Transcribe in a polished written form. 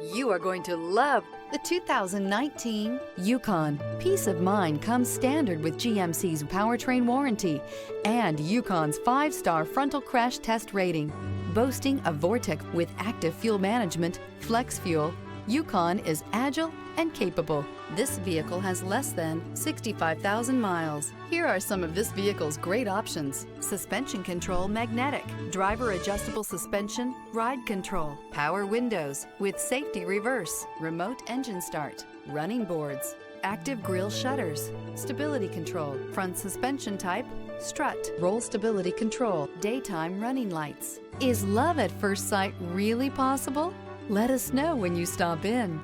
You are going to love the 2019 Yukon. Peace of mind comes standard with GMC's powertrain warranty and Yukon's 5-star frontal crash test rating. Boasting a Vortec with active fuel management, flex fuel, Yukon is agile and capable. This vehicle has less than 65,000 miles. Here are some of this vehicle's great options: suspension control magnetic, driver adjustable suspension, ride control, power windows with safety reverse, remote engine start, running boards, active grille shutters, stability control, front suspension type, strut, roll stability control, daytime running lights. Is love at first sight really possible? Let us know when you stop in.